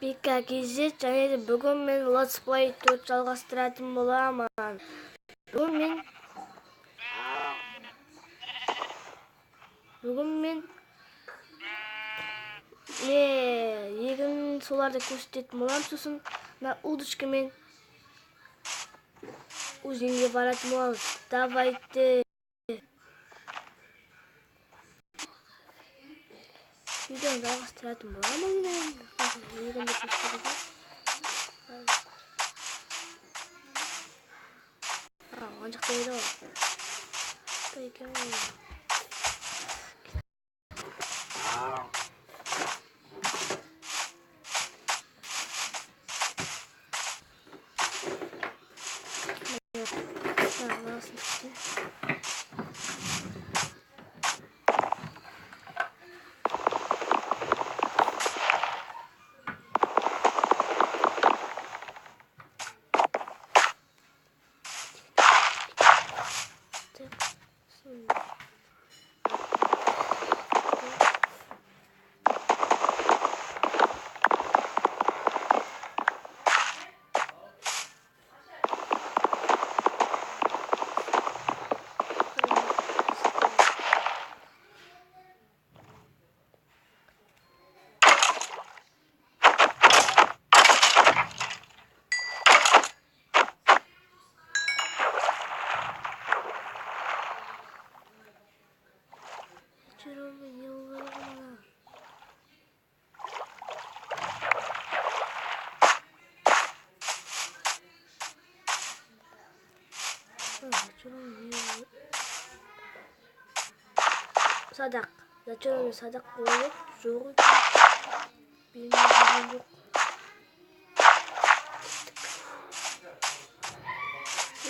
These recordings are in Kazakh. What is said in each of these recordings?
Бика кезет және бүгін мен Let's Play 4 жалғастыратын боламын. Бүгін мен егін соларды көрсететін боламын. Сосын удочкамен өзенге баратын боламыз. Давайте. Видеоны жалғастыратын боламын. Егінді көрсетеді. Оң жақта еді ғой. Садақ. Зачем садақ қойып жоқ білмеген жоқ.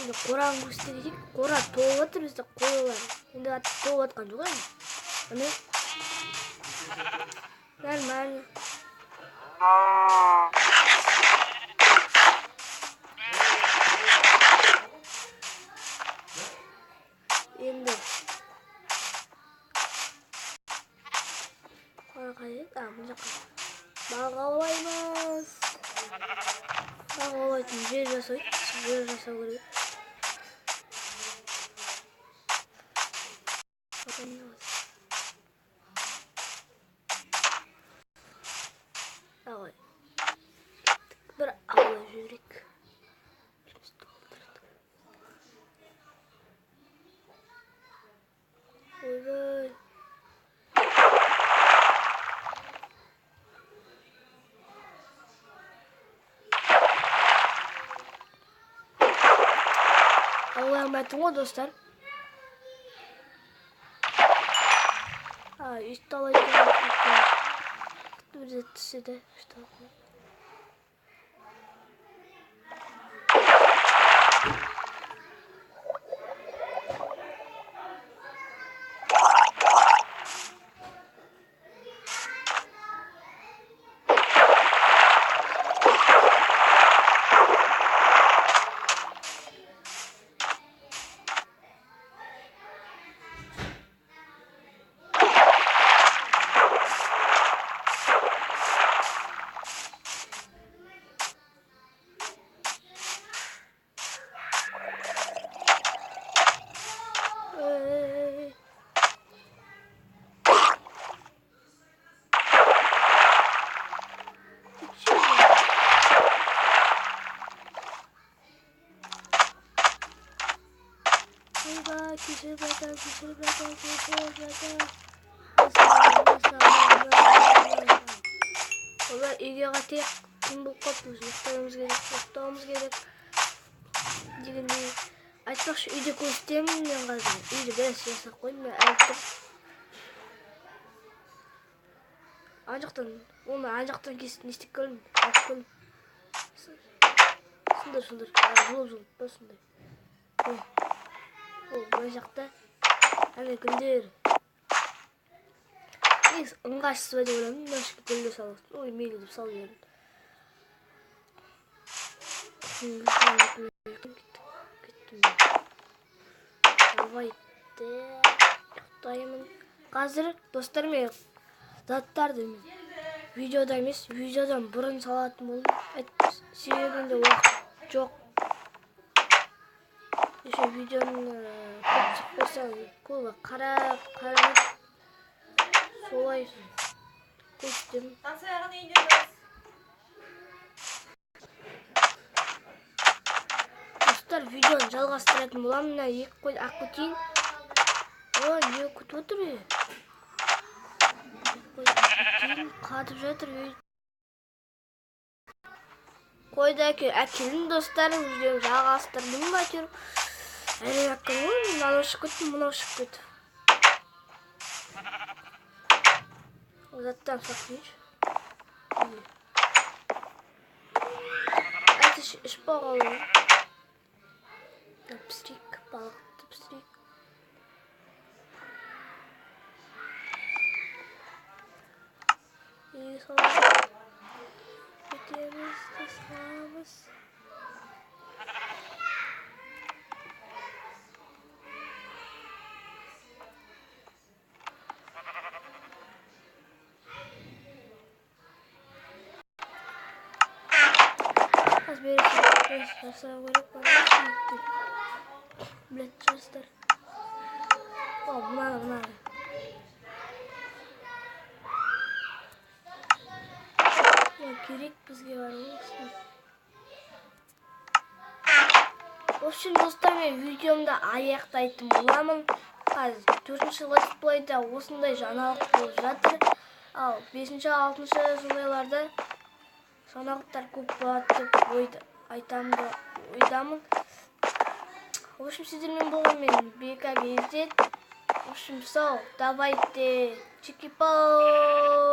Енді қораны көрсетейік. Қора толып отыр бізде қойлар. Енді толып жатқан жоқ енді. Міне. Нормально. Енді мына жаққа балық аулаймыз. Балық аулайтын жер жасау керек. Давай. Bir aula жіберейік. Ойбай. Аулай алмайтын ғой достар. Üst alacağım. Üretisi de işte. Олар үйге қатайық, күн болып қаппыз, ұйықтауымыз керек. Дегенде айтпақшы үйде көрсетемін мен қазір. Үйде біраз жасап қойдым, мен әліптім. Ан жақтан кесіп не істеп көрдім, алып көрдім. Сылдыр, жұлып, басындай. Бұл жақта әне гүлдер. Негіз ыңғайсыз ба деп ойладым, мынашқа гүлдер саласың. Ой, мейлі деп салып жібердім. Кеттім. Давайте ұйықтаймын. Қазір достар мен заттарды видеода емес, видеодан бұрын салатын болдым. Себебінде уақыт жоқ. Еще видеоны көп шықпаса, көбі қарап солай көстім. Достар, видеоны жалғастыратын боламын. Мына екі қой ақ көтейін. Не күтіп отыр? Қатып жатыр. Қойды әкелін достарым, видеоны жалғастырдым ба әйтеуір. Әлі әкім ғой, мынау шығып кетті, мынау шығып кетті. Заттан сақтайыншы. Әйтіш ішпауға олай. Пісірейік, балықты пісірейік. Солай кетеміз, саламыз. Аз бересің, жасау керек бар. Білет жастар. Бұнағы. Керек бізге бар олсын. В общем, достар, мен видеомда аяқтайтын боламын. Қазір 4-ші летсплейде осындай жаңалық болып жатыр. Ал 5-ші, 6-ші жылдайларда жаңалықтар көп болады деп ойдамын. В общем, сіздермен болған мен BK Gezdet. В общем, давайте чики-пау.